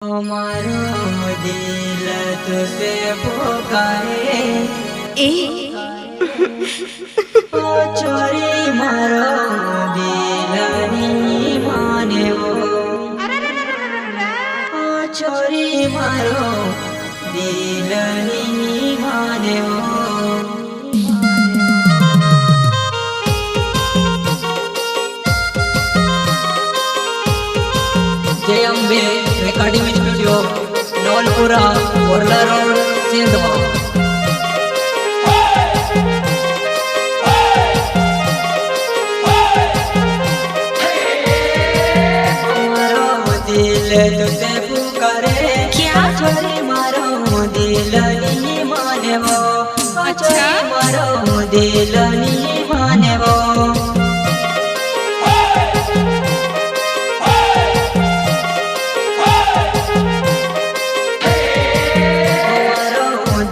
हमारो दिल तुझसे पुकारे ए ओ छोरी मारो दिल नी माने ओ छोरी मारो दिल नी माने Jai Ambe recording studio Naulpura Borla road Sindhwa. दिल तुझसे पुकारे क्या? छोरी मारो दिल नी माने वो अच्छा? मारो दिल नी माने वो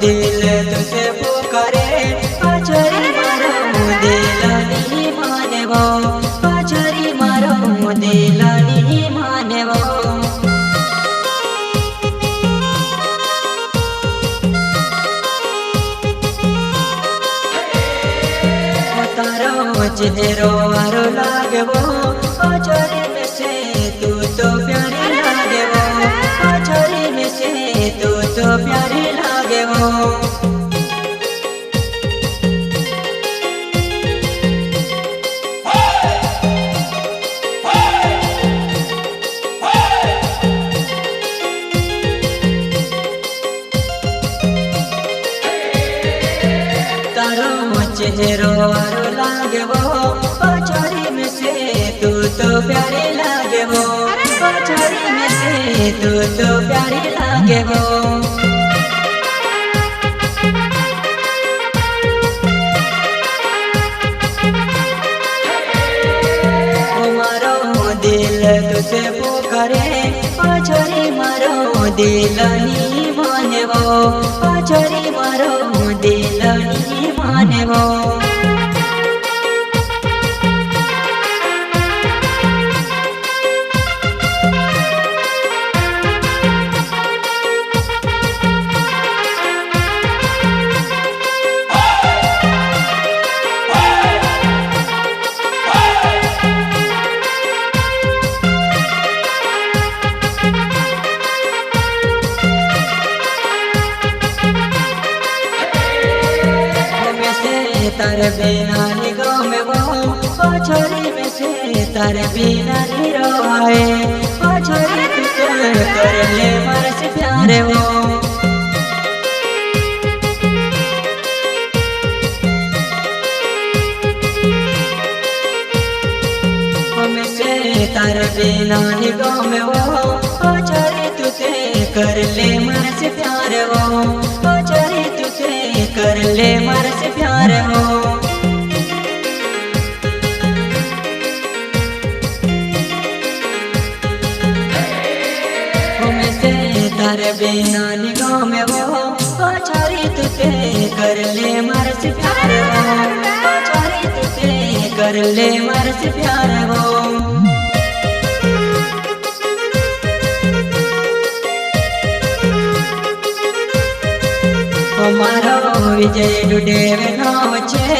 दिल तुझसे पुकारे छोरी मारो दिल नी माने वो छोरी मारो दिल नी माने वो तारो चेहरो आरो लागे वो छोरी में से तू तो प्यारी लागे वो छोरी में से तू तो प्यारी लागे वो तारो चेहरो आरो लागे वो छोरी में से तू तो प्यारी लागे वो छोरी में से तू तो प्यारी लागे वो मारो दिल तुझसे पुकारे छोरी मारो दिल नी माने वो छोरी मारो दिल नी माने वो तारे बिना निगाह में वो छोरी में से तारे बिना निराए छोरी तू कर ले मर से प्यारे वो में से तारे बिना निगाह में वो छोरी तू कर ले मर से प्यारे वो छोरी तू कर ले मर से प्यारे वो तारे बिना निगाह में वो छोरी तुझे कर ले मर से प्यार वो छोरी तुझे कर ले मर से प्यार वो हमारा विजय डुडेव नाम छे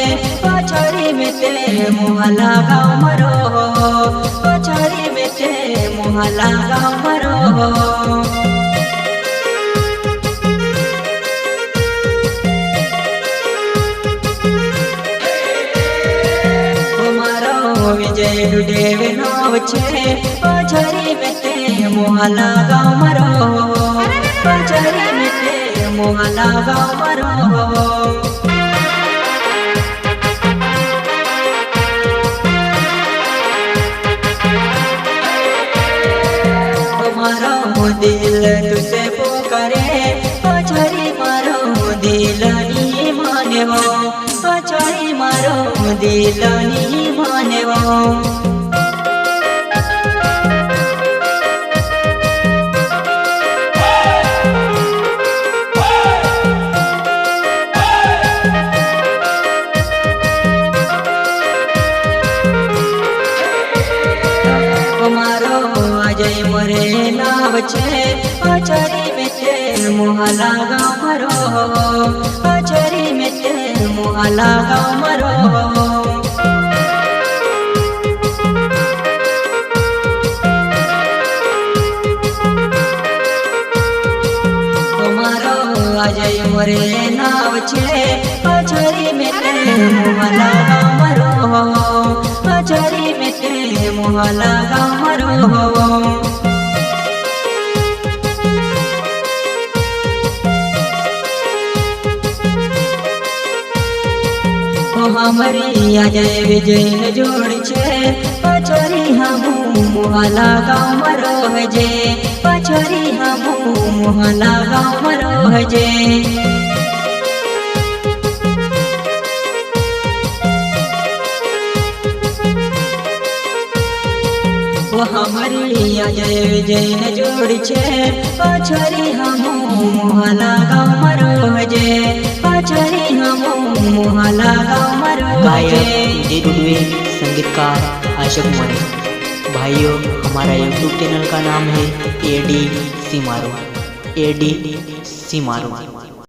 छोरी में तेरे मुहला गाँव मरो छोरी में तेरे मुहला गाँव मरो विजय डुडेव नाव छे छोरी में ते मोहला गाँव मरो छोरी में ते मोहला गाँव मरो मारो दिल तुझसे पुकारे छोरी मारो दिल नी माने वो छोरी मारो दिल नी माने वो मारो अजय मरे नाव छे पछाड़ी में ते मोहला गाँव मरो पछाड़ी में ते मोहला गाँव मरो अजय मोरे नाव छे पछाड़ी में ते मोहला गाँव मरो पछाड़ी में ते मोहला गाँव मरो हमारी अजय विजय न जोड़ छे पछाड़ी हमू मोहला गाँव मरो जे पछाड़ी हमू मोहला गाँव मरो जे हमारी अजय विजय न जोड़ छे पछाड़ी हमू मोहला गाँव मरो जे पछाड़ी हमू मोहला गाँव मरो गायक जे दुडवे, संगीतकार आशा कुमारी। भाइयों, हमारा यूट्यूब चैनल का नाम है एडी सिमारू।